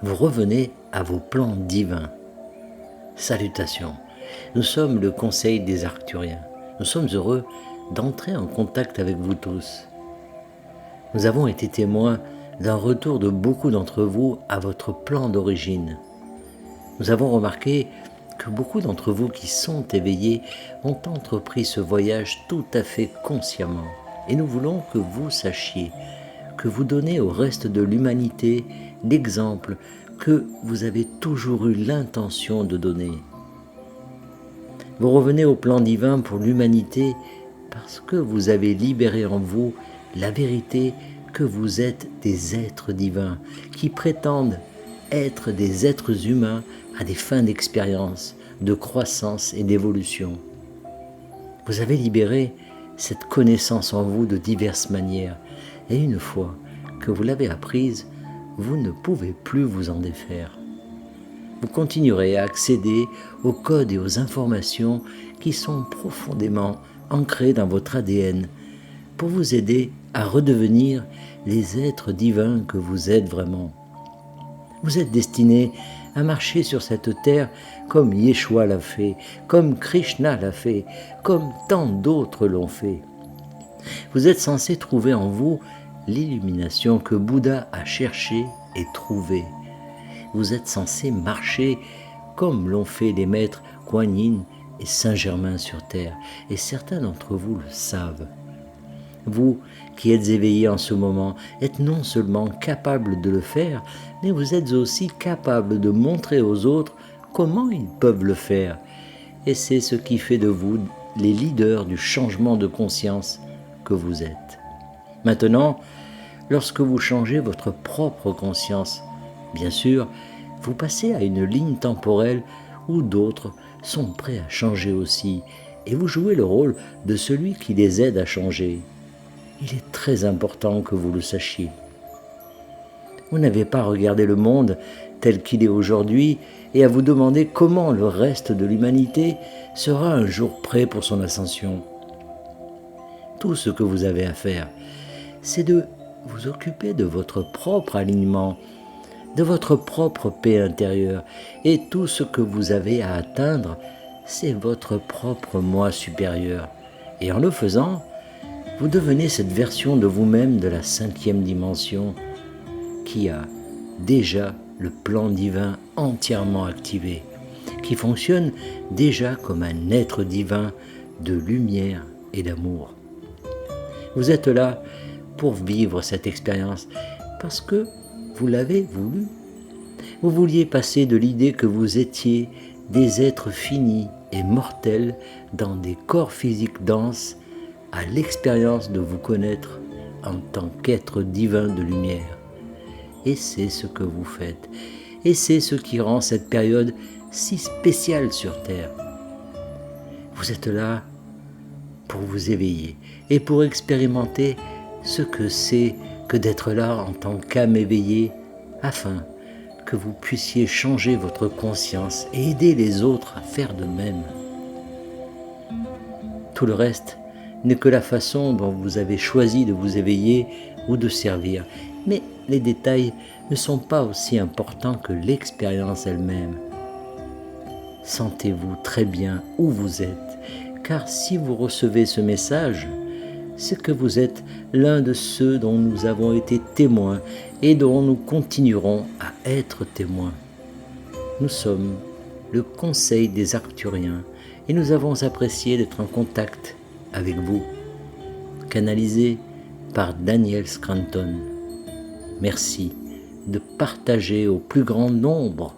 vous revenez à vos plans divins. Salutations, nous sommes le Conseil des Arcturiens. Nous sommes heureux d'entrer en contact avec vous tous. Nous avons été témoins d'un retour de beaucoup d'entre vous à votre plan d'origine. Nous avons remarqué que beaucoup d'entre vous qui sont éveillés ont entrepris ce voyage tout à fait consciemment. Et nous voulons que vous sachiez, que vous donnez au reste de l'humanité l'exemple que vous avez toujours eu l'intention de donner. Vous revenez au plan divin pour l'humanité parce que vous avez libéré en vous la vérité que vous êtes des êtres divins qui prétendent être des êtres humains à des fins d'expérience, de croissance et d'évolution. Vous avez libéré cette connaissance en vous de diverses manières et une fois que vous l'avez apprise, vous ne pouvez plus vous en défaire. Vous continuerez à accéder aux codes et aux informations qui sont profondément ancrés dans votre ADN pour vous aider à redevenir les êtres divins que vous êtes vraiment. Vous êtes destinés à marcher sur cette terre comme Yeshua l'a fait, comme Krishna l'a fait, comme tant d'autres l'ont fait. Vous êtes censés trouver en vous l'illumination que Bouddha a cherchée et trouvée. Vous êtes censés marcher comme l'ont fait les maîtres Kuan Yin et Saint-Germain sur terre, et certains d'entre vous le savent. Vous qui êtes éveillés en ce moment êtes non seulement capables de le faire, mais vous êtes aussi capables de montrer aux autres comment ils peuvent le faire. Et c'est ce qui fait de vous les leaders du changement de conscience que vous êtes. Maintenant, lorsque vous changez votre propre conscience, bien sûr, vous passez à une ligne temporelle où d'autres sont prêts à changer aussi, et vous jouez le rôle de celui qui les aide à changer. Il est très important que vous le sachiez. Vous n'avez pas à regarder le monde tel qu'il est aujourd'hui et à vous demander comment le reste de l'humanité sera un jour prêt pour son ascension. Tout ce que vous avez à faire, c'est de vous occuper de votre propre alignement, de votre propre paix intérieure, et tout ce que vous avez à atteindre, c'est votre propre moi supérieur. Et en le faisant, vous devenez cette version de vous-même de la 5e dimension qui a déjà le plan divin entièrement activé, qui fonctionne déjà comme un être divin de lumière et d'amour. Vous êtes là pour vivre cette expérience parce que vous l'avez voulu. Vous vouliez passer de l'idée que vous étiez des êtres finis et mortels dans des corps physiques denses à l'expérience de vous connaître en tant qu'être divin de lumière. Et c'est ce que vous faites. Et c'est ce qui rend cette période si spéciale sur Terre. Vous êtes là pour vous éveiller et pour expérimenter ce que c'est que d'être là en tant qu'âme éveillée afin que vous puissiez changer votre conscience et aider les autres à faire de même. Tout le reste n'est que la façon dont vous avez choisi de vous éveiller ou de servir. Mais les détails ne sont pas aussi importants que l'expérience elle-même. Sentez-vous très bien où vous êtes, car si vous recevez ce message, c'est que vous êtes l'un de ceux dont nous avons été témoins et dont nous continuerons à être témoins. Nous sommes le Conseil des Arcturiens et nous avons apprécié d'être en contact avec vous. Canalisé par Daniel Scranton. Merci de partager au plus grand nombre